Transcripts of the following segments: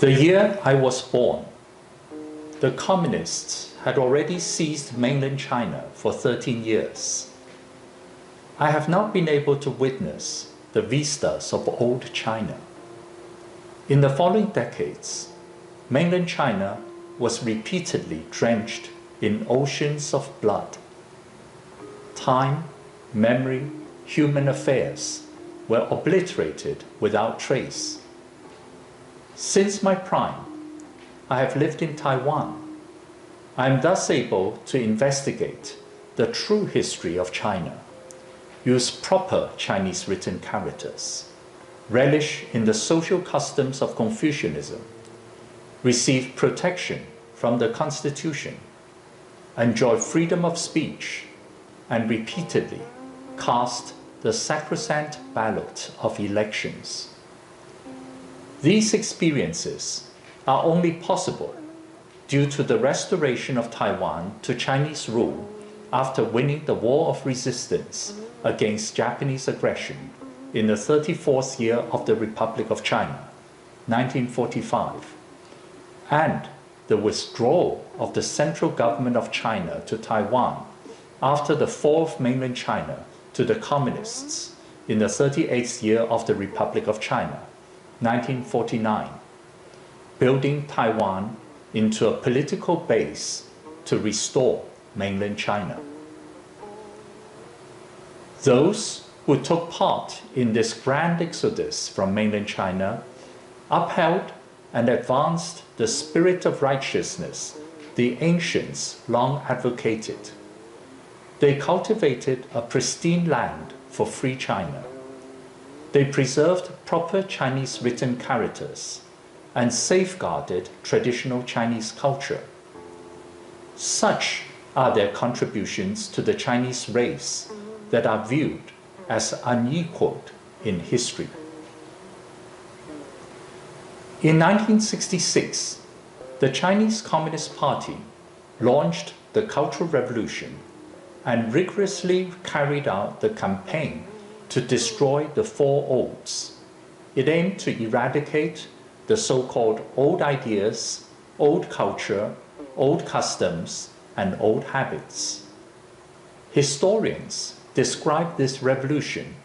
The year I was born, the communists had already seized mainland China for 13 years. I have not been able to witness the vistas of old China. In the following decades, mainland China was repeatedly drenched in oceans of blood. Time, memory, human affairs were obliterated without trace. Since my prime, I have lived in Taiwan. I am thus able to investigate the true history of China, use proper Chinese written characters, relish in the social customs of Confucianism, receive protection from the Constitution, enjoy freedom of speech, and repeatedly cast the sacrosanct ballot of elections. These experiences are only possible due to the restoration of Taiwan to Chinese rule after winning the War of Resistance against Japanese aggression in the 34th year of the Republic of China, 1945, and the withdrawal of the central government of China to Taiwan after the fall of mainland China to the communists in the 38th year of the Republic of China, 1949, building Taiwan into a political base to restore mainland China. Those who took part in this grand exodus from mainland China upheld and advanced the spirit of righteousness the ancients long advocated. They cultivated a pristine land for free China. They preserved proper Chinese written characters and safeguarded traditional Chinese culture. Such are their contributions to the Chinese race that are viewed as unequaled in history. In 1966, the Chinese Communist Party launched the Cultural Revolution and rigorously carried out the campaign to destroy the Four Olds. It aimed to eradicate the so-called old ideas, old culture, old customs, and old habits. Historians describe this revolution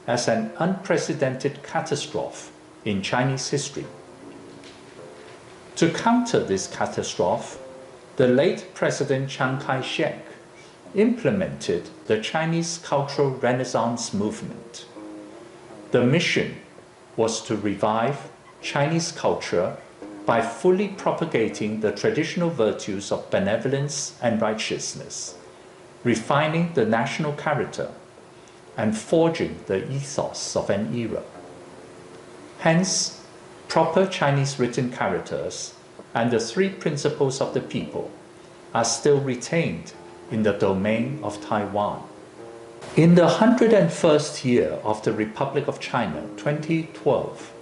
as an unprecedented catastrophe in Chinese history. To counter this catastrophe, the late President Kai-shek implemented the Chinese Cultural Renaissance movement. The mission was to revive Chinese culture by fully propagating the traditional virtues of benevolence and righteousness, refining the national character, and forging the ethos of an era. Hence, proper Chinese written characters and the three principles of the people are still retained in the domain of Taiwan. In the 101st year of the Republic of China, 2012,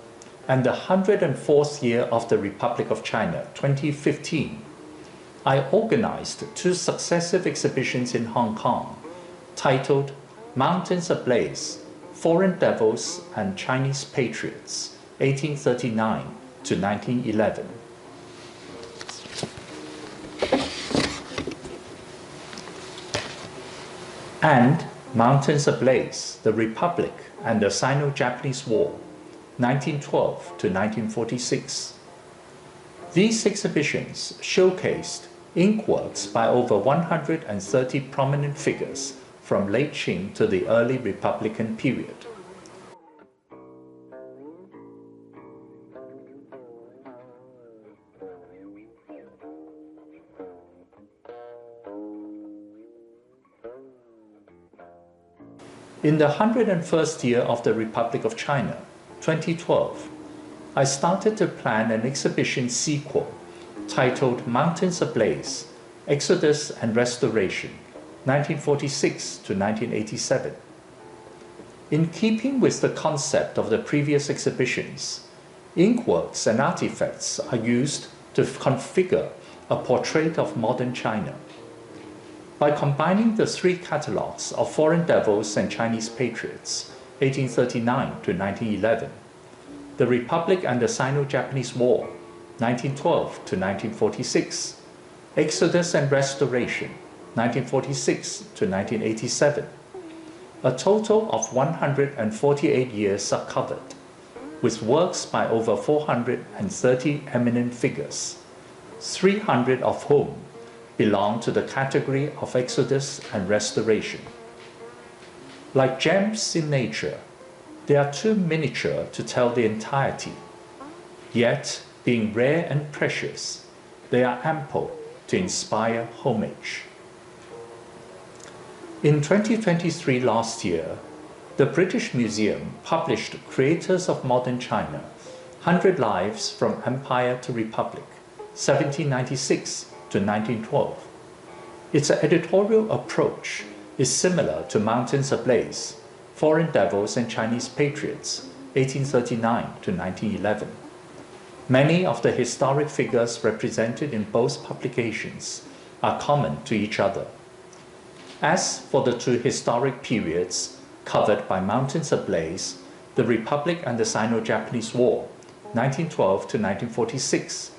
and the 104th year of the Republic of China, 2015, I organized two successive exhibitions in Hong Kong titled Mountains Ablaze, Foreign Devils and Chinese Patriots, 1839 to 1911. And Mountains Ablaze, the Republic and the Sino-Japanese War, 1912 to 1946. These exhibitions showcased Inkworks by over 130 prominent figures from late Qing to the early Republican period. In the 101st year of the Republic of China, 2012, I started to plan an exhibition sequel titled Mountains Ablaze, Exodus and Restoration, 1946 to 1987. In keeping with the concept of the previous exhibitions, Inkworks and artifacts are used to configure a portrait of modern China. By combining the three catalogues of Foreign Devils and Chinese Patriots, 1839 to 1911, the Republic and the Sino-Japanese War, 1912 to 1946, Exodus and Restoration, 1946 to 1987. A total of 148 years are covered, with works by over 430 eminent figures, 300 of whom belong to the category of Exodus and Restoration. Like gems in nature, they are too miniature to tell the entirety. Yet, being rare and precious, they are ample to inspire homage. In 2023 last year, the British Museum published Creators of Modern China, 100 Lives from Empire to Republic, 1796 to 1912. Its editorial approach is similar to Mountains Ablaze, Foreign Devils and Chinese Patriots, 1839 to 1911. Many of the historic figures represented in both publications are common to each other. As for the two historic periods covered by Mountains Ablaze, the Republic and the Sino-Japanese War, 1912 to 1946,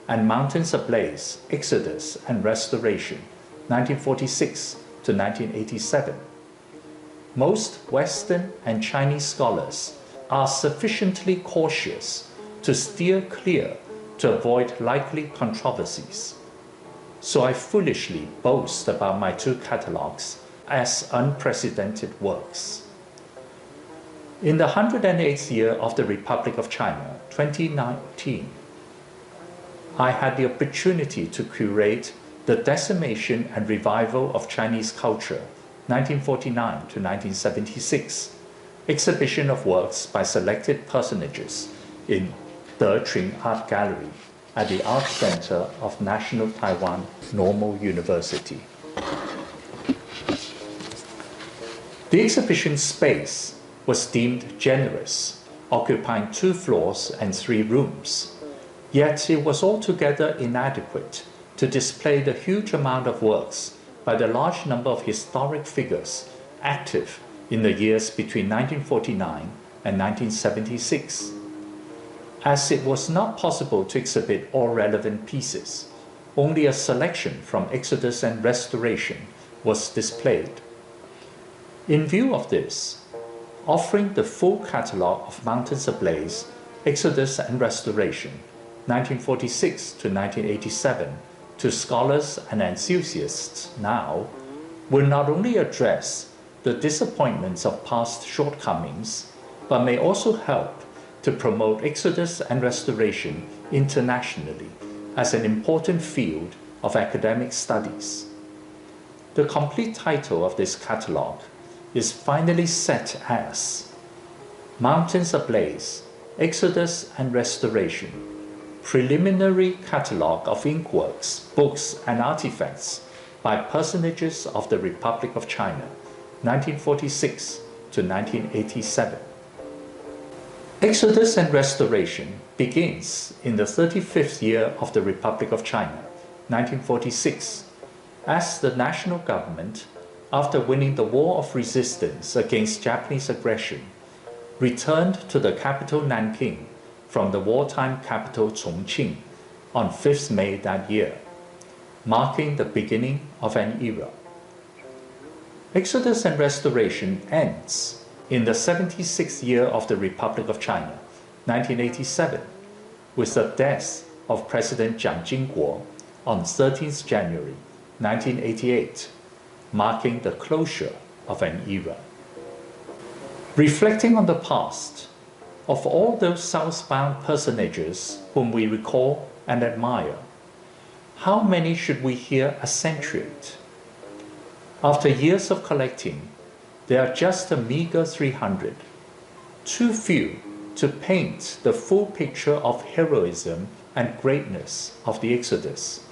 and Mountains Ablaze, Exodus and Restoration, 1946 to 1987. Most Western and Chinese scholars are sufficiently cautious to steer clear to avoid likely controversies. So I foolishly boast about my two catalogues as unprecedented works. In the 108th year of the Republic of China, 2019, I had the opportunity to curate the Decimation and Revival of Chinese Culture, 1949 to 1976, exhibition of works by selected personages in Drenched Art Gallery at the Art Center of National Taiwan Normal University. The exhibition space was deemed generous, occupying 2 floors and 3 rooms, yet it was altogether inadequate to display the huge amount of works by the large number of historic figures active in the years between 1949 and 1976. As it was not possible to exhibit all relevant pieces, only a selection from Exodus and Restoration was displayed. In view of this, offering the full catalogue of Mountains Ablaze, Exodus and Restoration, 1946 to 1987, to scholars and enthusiasts now, will not only address the disappointments of past shortcomings, but may also help to promote Exodus and Restoration internationally as an important field of academic studies. The complete title of this catalogue is finally set as Mountains Ablaze, Exodus and Restoration, Preliminary Catalogue of Inkworks, Books and Artifacts by Personages of the Republic of China, 1946 to 1987. Exodus and Restoration begins in the 35th year of the Republic of China, 1946, as the national government, after winning the War of Resistance against Japanese aggression, returned to the capital Nanking from the wartime capital Chongqing on 5th May that year, marking the beginning of an era. Exodus and Restoration ends in the 76th year of the Republic of China, 1987, with the death of President Jiang Jingguo on 13th January 1988, marking the closure of an era. Reflecting on the past, of all those southbound personages whom we recall and admire, how many should we here accentuate? After years of collecting, there are just a meager 300, too few to paint the full picture of heroism and greatness of the Exodus.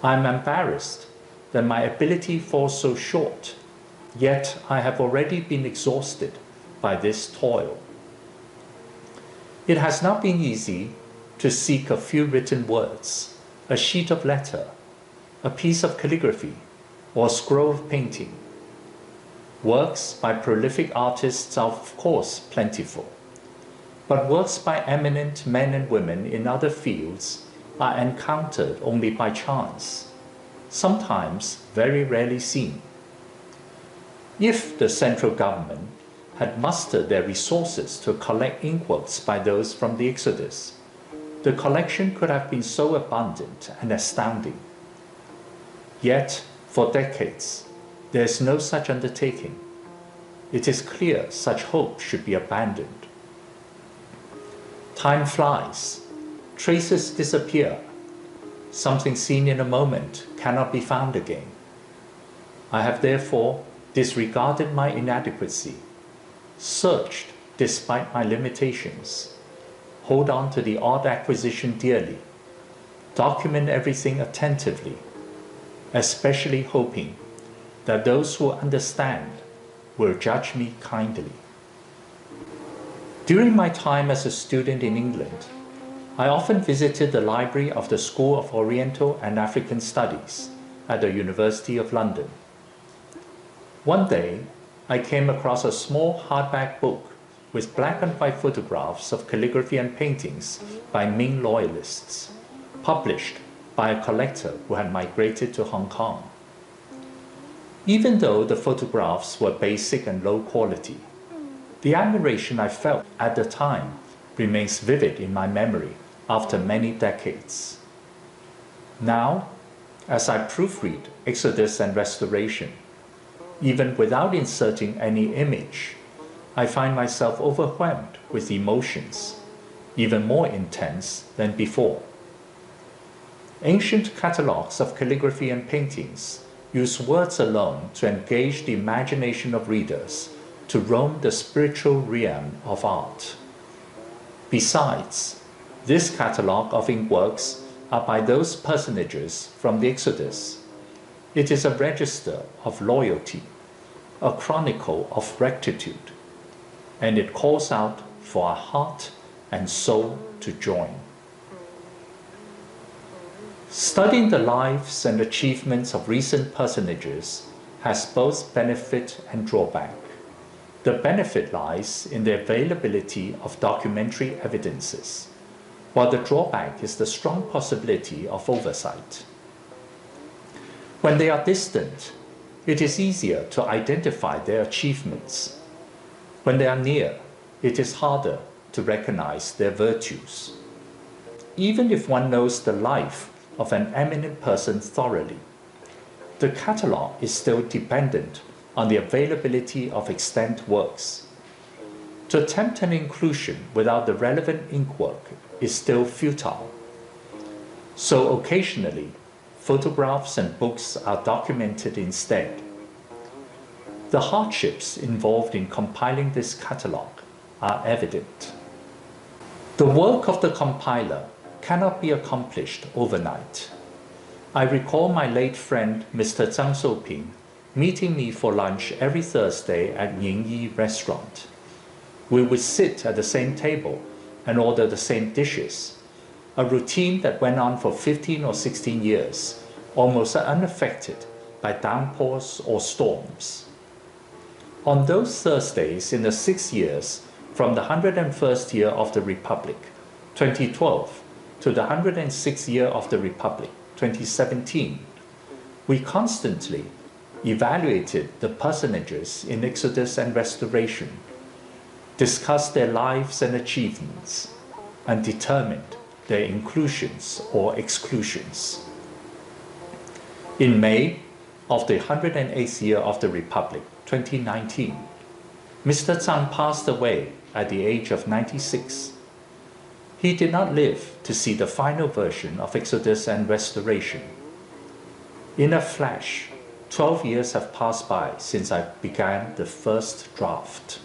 I am embarrassed that my ability falls so short, yet I have already been exhausted by this toil. It has not been easy to seek a few written words, a sheet of letter, a piece of calligraphy, or a scroll of painting. Works by prolific artists are of course plentiful. but works by eminent men and women in other fields are encountered only by chance, sometimes very rarely seen. If the central government had mustered their resources to collect inkworks by those from the Exodus, the collection could have been so abundant and astounding. Yet, for decades, there is no such undertaking. It is clear such hope should be abandoned. Time flies, traces disappear. Something seen in a moment cannot be found again. I have therefore disregarded my inadequacy, searched despite my limitations, hold on to the odd acquisition dearly, document everything attentively, especially hoping that those who understand will judge me kindly. During my time as a student in England, I often visited the library of the School of Oriental and African Studies at the University of London. One day, I came across a small hardback book with black and white photographs of calligraphy and paintings by Ming loyalists, published by a collector who had migrated to Hong Kong. Even though the photographs were basic and low quality, the admiration I felt at the time remains vivid in my memory after many decades. Now, as I proofread Exodus and Restoration, even without inserting any image, I find myself overwhelmed with emotions, even more intense than before. Ancient catalogues of calligraphy and paintings use words alone to engage the imagination of readers to roam the spiritual realm of art. Besides, this catalogue of inkworks are by those personages from the Exodus. It is a register of loyalty, a chronicle of rectitude, and it calls out for our heart and soul to join. Studying the lives and achievements of recent personages has both benefit and drawback. The benefit lies in the availability of documentary evidences, while the drawback is the strong possibility of oversight. When they are distant, it is easier to identify their achievements. When they are near, it is harder to recognize their virtues. Even if one knows the life of an eminent person thoroughly, the catalogue is still dependent on the availability of extant works. To attempt an inclusion without the relevant inkwork is still futile. So occasionally, photographs and books are documented instead. The hardships involved in compiling this catalogue are evident. The work of the compiler cannot be accomplished overnight. I recall my late friend Mr. Zhang Souping meeting me for lunch every Thursday at Ningyi restaurant. We would sit at the same table and order the same dishes, a routine that went on for 15 or 16 years, almost unaffected by downpours or storms. On those Thursdays in the 6 years from the 101st year of the Republic, 2012, to the 106th year of the Republic, 2017, we constantly evaluated the personages in Exodus and Restoration, discussed their lives and achievements, and determined their inclusions or exclusions. In May of the 108th year of the Republic, 2019, Mr. Zhang passed away at the age of 96. He did not live to see the final version of Exodus and Restoration. In a flash, 12 years have passed by since I began the first draft.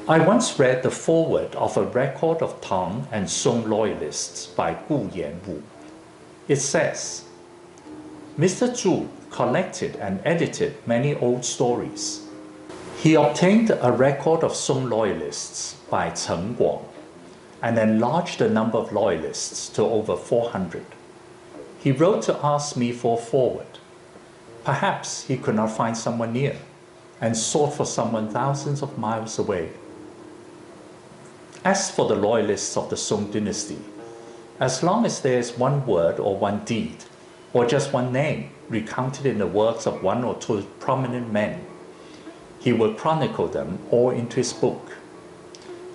I once read the foreword of a record of Tang and Song loyalists by Gu Yanwu. It says, Mr. Zhu collected and edited many old stories. He obtained a record of Song loyalists by Cheng Guang and enlarged the number of loyalists to over 400. He wrote to ask me for a foreword. Perhaps he could not find someone near and sought for someone thousands of miles away. As for the loyalists of the Song dynasty, as long as there is one word or one deed, or just one name recounted in the works of one or two prominent men, he will chronicle them all into his book.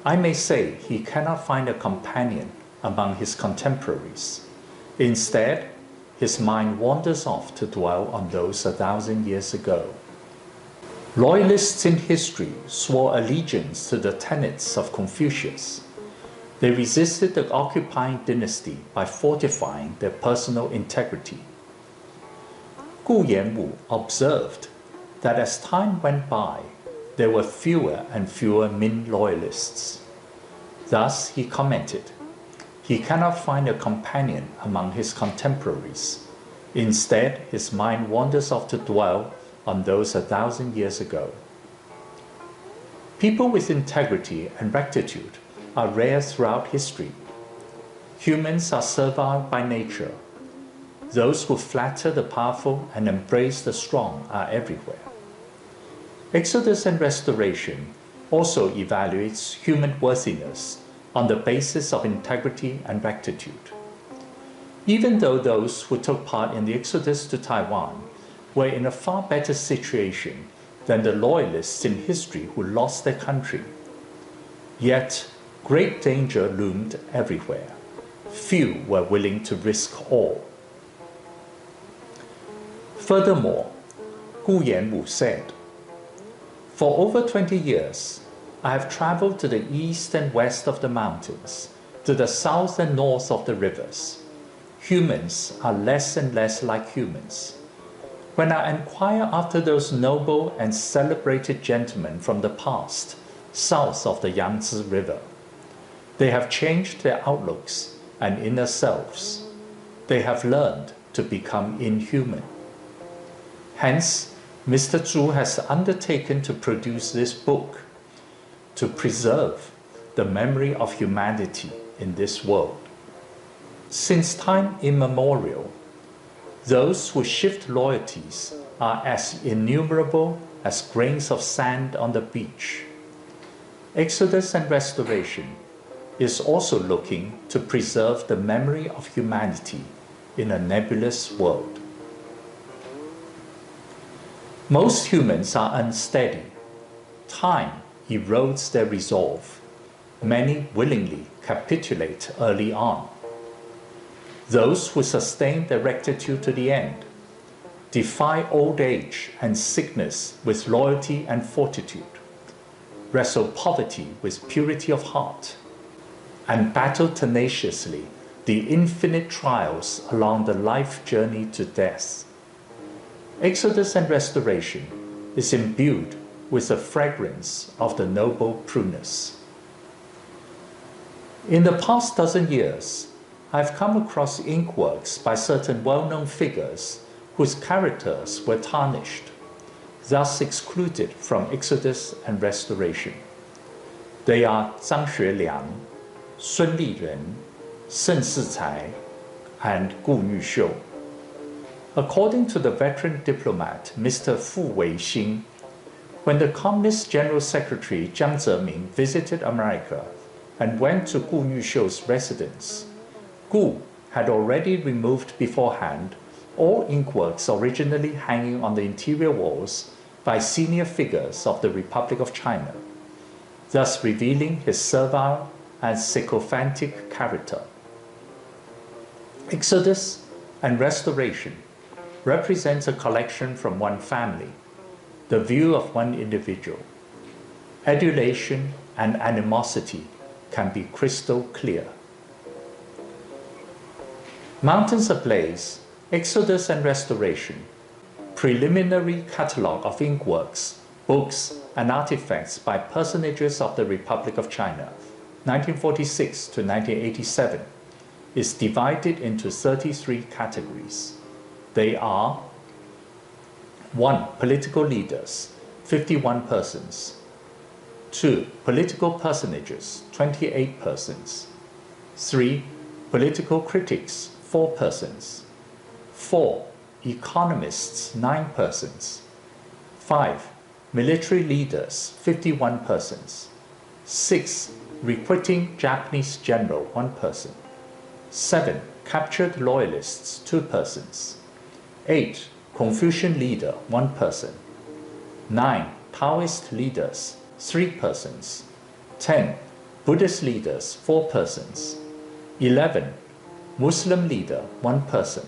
I may say he cannot find a companion among his contemporaries. Instead, his mind wanders off to dwell on those 1,000 years ago. Loyalists in history swore allegiance to the tenets of Confucius. They resisted the occupying dynasty by fortifying their personal integrity. Gu Yanwu observed that as time went by, there were fewer and fewer Min loyalists. Thus, he commented, he cannot find a companion among his contemporaries. Instead, his mind wanders off to dwell on those 1,000 years ago. People with integrity and rectitude are rare throughout history. Humans are servile by nature. Those who flatter the powerful and embrace the strong are everywhere. Exodus and Restoration also evaluates human worthiness on the basis of integrity and rectitude. Even though those who took part in the Exodus to Taiwan were in a far better situation than the loyalists in history who lost their country, yet great danger loomed everywhere. Few were willing to risk all. Furthermore, Gu Yanwu said, "For over 20 years, I have traveled to the east and west of the mountains, to the south and north of the rivers. Humans are less and less like humans. When I inquire after those noble and celebrated gentlemen from the past, south of the Yangtze River, they have changed their outlooks and inner selves. They have learned to become inhuman. Hence, Mr. Zhu has undertaken to produce this book, to preserve the memory of humanity in this world. Since time immemorial, those who shift loyalties are as innumerable as grains of sand on the beach. Exodus and Restoration is also looking to preserve the memory of humanity in a nebulous world. Most humans are unsteady. Time erodes their resolve. Many willingly capitulate early on. Those who sustain their rectitude to the end defy old age and sickness with loyalty and fortitude, wrestle poverty with purity of heart, and battle tenaciously the infinite trials along the life journey to death. Exodus and Restoration is imbued with the fragrance of the noble prunus. In the past dozen years, I've come across Inkworks by certain well-known figures whose characters were tarnished, thus excluded from Exodus and Restoration. They are Zhang Xueliang, Sun Liren, Shen Sicai, and Gu Yuxiu. According to the veteran diplomat Mr. Fu Weixing, when the Communist General Secretary Jiang Zemin visited America and went to Gu Yuxiu's residence, Gu had already removed beforehand all inkworks originally hanging on the interior walls by senior figures of the Republic of China, thus revealing his servile and sycophantic character. Exodus and Restoration represents a collection from one family, the view of one individual. Adulation and animosity can be crystal clear. Mountains Ablaze, Exodus and Restoration, preliminary catalogue of inkworks, books, and artifacts by personages of the Republic of China, 1946 to 1987, is divided into 33 categories. They are: 1. Political leaders, 51 persons. 2. Political personages, 28 persons. 3. Political critics, 4 persons. 4. Economists, 9 persons. 5. Military leaders, 51 persons. 6. requiting Japanese general 1 person. 7. Captured loyalists 2 persons. 8. Confucian leader 1 person. 9. Taoist leaders 3 persons. 10. Buddhist leaders 4 persons. 11. Muslim leader 1 person.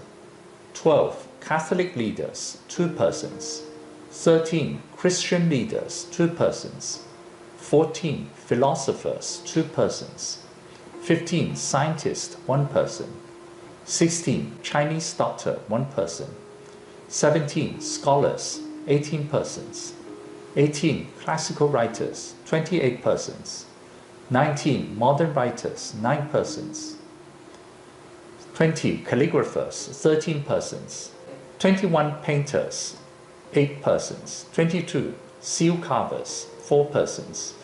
12. Catholic leaders 2 persons. 13. Christian leaders 2 persons. 14. Philosophers 2 persons. 15. Scientist 1 person. 16. Chinese doctor 1 person. 17. Scholars 18 persons. 18. Classical writers 28 persons. 19. Modern writers 9 persons. 20. Calligraphers 13 persons. 21. Painters 8 persons. 22. Seal carvers 4 persons.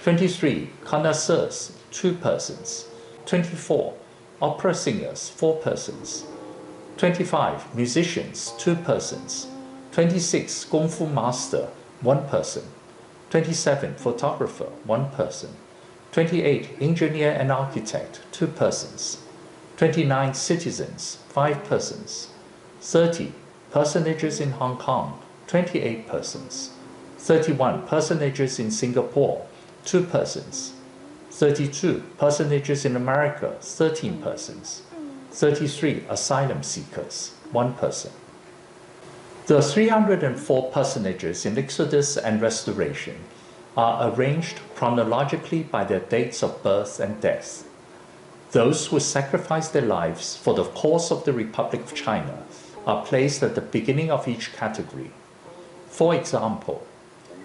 23. Connoisseurs 2 persons. 24. Opera singers 4 persons. 25. Musicians 2 persons. 26. Kung Fu master 1 person. 27. Photographer 1 person. 28. Engineer and architect 2 persons. 29. Citizens 5 persons. 30. Personages in Hong Kong 28 persons. 31. Personages in Singapore 2 persons. 32. Personages in America 13 persons. 33. Asylum seekers 1 person. The 304 personages in Exodus and Restoration are arranged chronologically by their dates of birth and death. Those who sacrificed their lives for the cause of the Republic of China are placed at the beginning of each category. For example,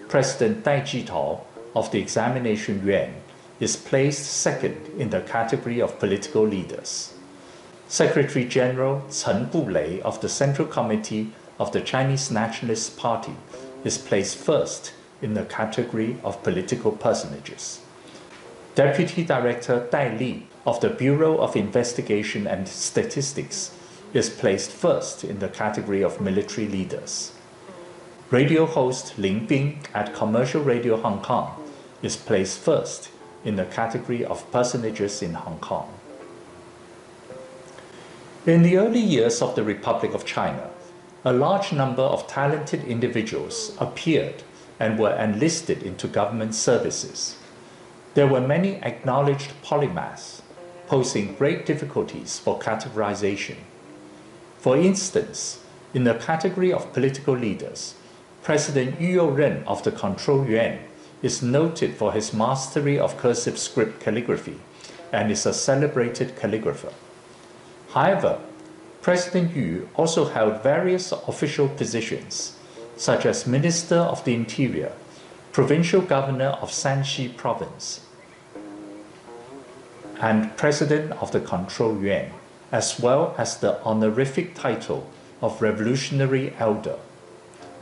President Dai Jitao of the Examination Yuan is placed second in the category of political leaders. Secretary General Chen Bulei of the Central Committee of the Chinese Nationalist Party is placed first in the category of political personages. Deputy Director Dai Li of the Bureau of Investigation and Statistics is placed first in the category of military leaders. Radio host Lin Bing at Commercial Radio Hong Kong is placed first in the category of personages in Hong Kong. In the early years of the Republic of China, a large number of talented individuals appeared and were enlisted into government services. There were many acknowledged polymaths, posing great difficulties for categorization. For instance, in the category of political leaders, President Yu You-ren of the Control Yuan is noted for his mastery of cursive script calligraphy and is a celebrated calligrapher. However, President Yu also held various official positions, such as Minister of the Interior, Provincial Governor of Shanxi Province, and President of the Control Yuan, as well as the honorific title of Revolutionary Elder.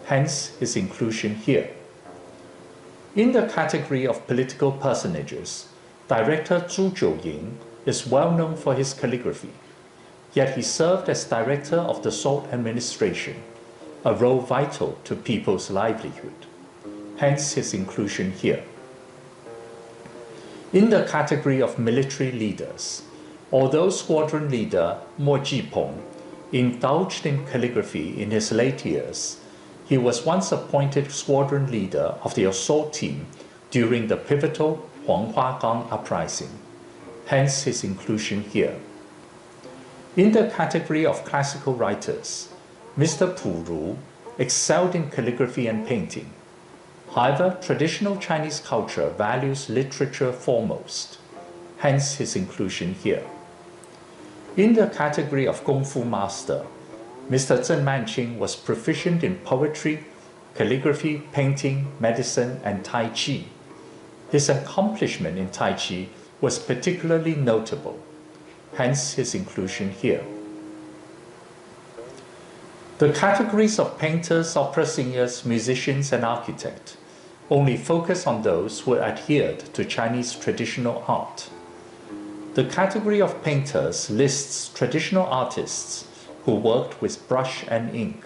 Hence his inclusion here. In the category of political personages, Director Zhu Jiuying is well known for his calligraphy, yet he served as Director of the Salt Administration, a role vital to people's livelihood. Hence his inclusion here. In the category of military leaders, although Squadron Leader Mo Jipeng indulged in calligraphy in his late years, he was once appointed squadron leader of the assault team during the pivotal Huanghuagang uprising. Hence his inclusion here. In the category of classical writers, Mr. Pu Ru excelled in calligraphy and painting. However, traditional Chinese culture values literature foremost. Hence his inclusion here. In the category of Kung Fu master, Mr. Zheng Manqing was proficient in poetry, calligraphy, painting, medicine, and Tai Chi. His accomplishment in Tai Chi was particularly notable. Hence his inclusion here. The categories of painters, opera singers, musicians, and architects only focus on those who adhered to Chinese traditional art. The category of painters lists traditional artists who worked with brush and ink,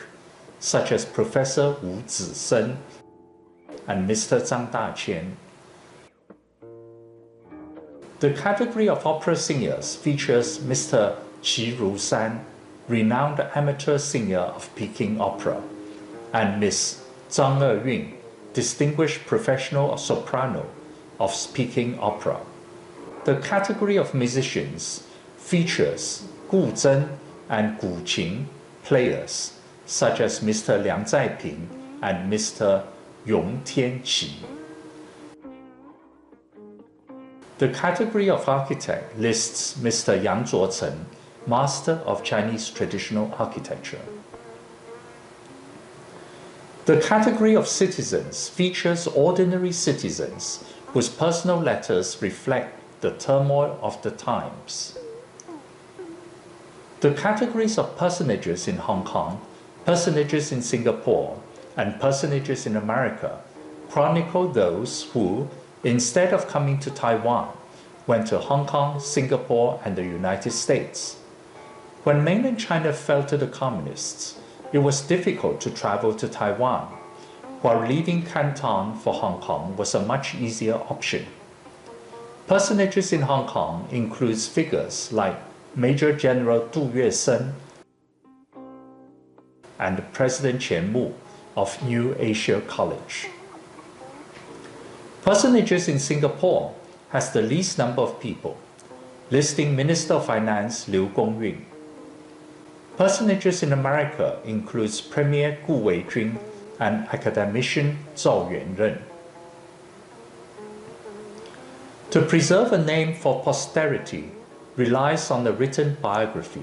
such as Professor Wu Zisen and Mr. Zhang Daqian. The category of opera singers features Mr. Qi Rusan, renowned amateur singer of Peking opera, and Miss Zhang Eyun, distinguished professional soprano of Peking opera. The category of musicians features Gu Zhen and Gu Qing players, such as Mr. Liang Zaiping and Mr. Yong Tianqi. The category of architect lists Mr. Yang Zuocheng, master of Chinese traditional architecture. The category of citizens features ordinary citizens whose personal letters reflect the turmoil of the times. The categories of personages in Hong Kong, personages in Singapore, and personages in America chronicle those who, instead of coming to Taiwan, went to Hong Kong, Singapore, and the United States. When mainland China fell to the communists, it was difficult to travel to Taiwan, while leaving Canton for Hong Kong was a much easier option. Personages in Hong Kong include figures like Major General Du Yuesen and President Qian Mu of New Asia College. Personages in Singapore has the least number of people, listing Minister of Finance Liu Gongyun. Personages in America includes Premier Gu Weijun and academician Zhao Yuanren. To preserve a name for posterity relies on a written biography.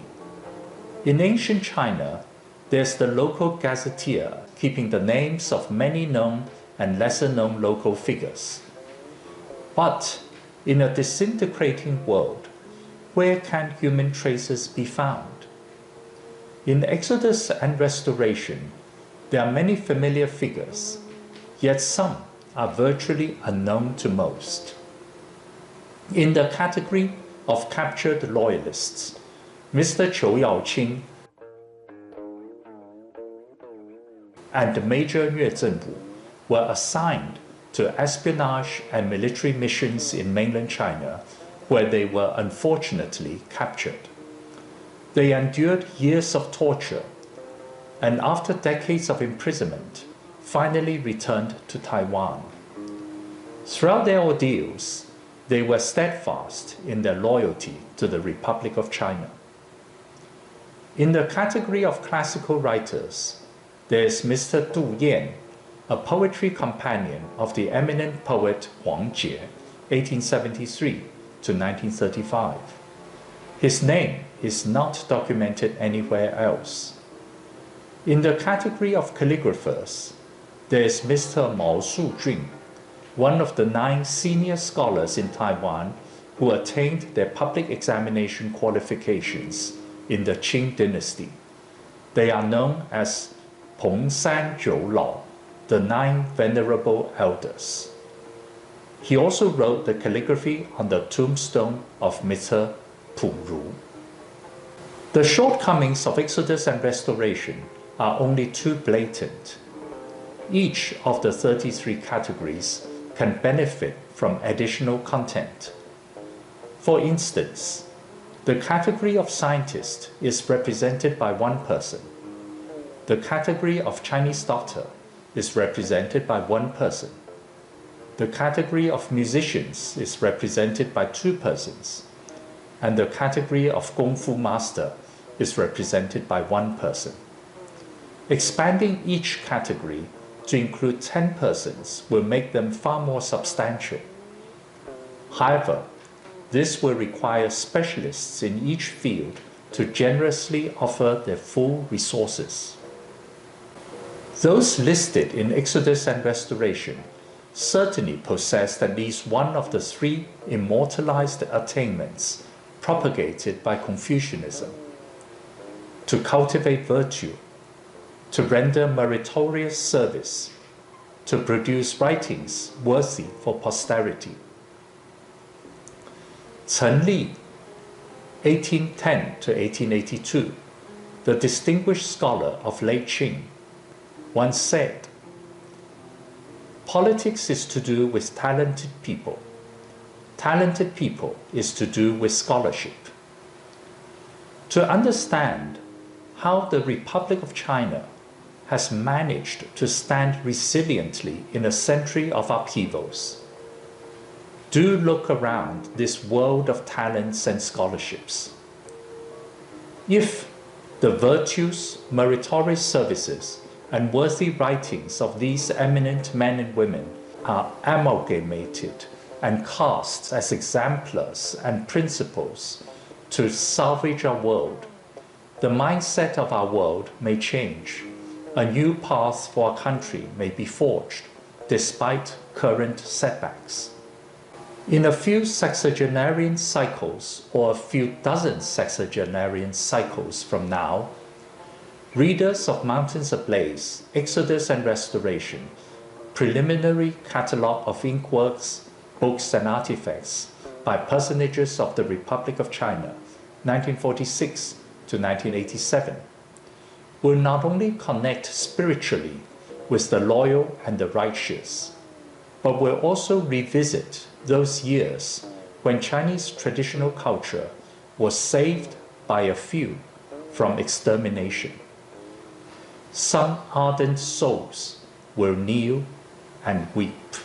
In ancient China, there's the local gazetteer keeping the names of many known and lesser-known local figures. But in a disintegrating world, where can human traces be found? In Exodus and Restoration, there are many familiar figures, yet some are virtually unknown to most. In the category of captured loyalists, Mr. Qiu Yaoqing and Major Yue Zhenwu were assigned to espionage and military missions in mainland China, where they were unfortunately captured. They endured years of torture, and after decades of imprisonment, finally returned to Taiwan. Throughout their ordeals, they were steadfast in their loyalty to the Republic of China. In the category of classical writers, there is Mr. Du Yan, a poetry companion of the eminent poet Huang Jie, 1873 to 1935. His name is not documented anywhere else. In the category of calligraphers, there is Mr. Mao Sujun, one of the 9 senior scholars in Taiwan who attained their public examination qualifications in the Qing dynasty. They are known as Peng San Jiu Lao, the 9 venerable elders. He also wrote the calligraphy on the tombstone of Mr. Pu Ru. The shortcomings of Exodus and Restoration are only too blatant. Each of the 33 categories can benefit from additional content. For instance, the category of scientist is represented by one person. The category of Chinese doctor is represented by one person. The category of musicians is represented by 2 persons. And the category of Kung Fu master is represented by 1 person. Expanding each category to include 10 persons will make them far more substantial. However, this will require specialists in each field to generously offer their full resources. Those listed in Exodus and Restoration certainly possessed at least one of the 3 immortalized attainments propagated by Confucianism: to cultivate virtue, to render meritorious service, to produce writings worthy for posterity. Chen Li, 1810 to 1882, the distinguished scholar of late Qing, once said, "Politics is to do with talented people. talented people is to do with scholarship. To understand how the Republic of China has managed to stand resiliently in a century of upheavals, do look around this world of talents and scholarships. If the virtues, meritorious services, and worthy writings of these eminent men and women are amalgamated and cast as exemplars and principles to salvage our world, the mindset of our world may change. A new path for our country may be forged despite current setbacks. In a few sexagenarian cycles or a few dozen sexagenarian cycles from now, readers of Mountains Ablaze, Exodus and Restoration, preliminary catalogue of Inkworks, books and artifacts by personages of the Republic of China, 1946 to 1987, will not only connect spiritually with the loyal and the righteous, but will also revisit those years when Chinese traditional culture was saved by a few from extermination. Some ardent souls will kneel and weep.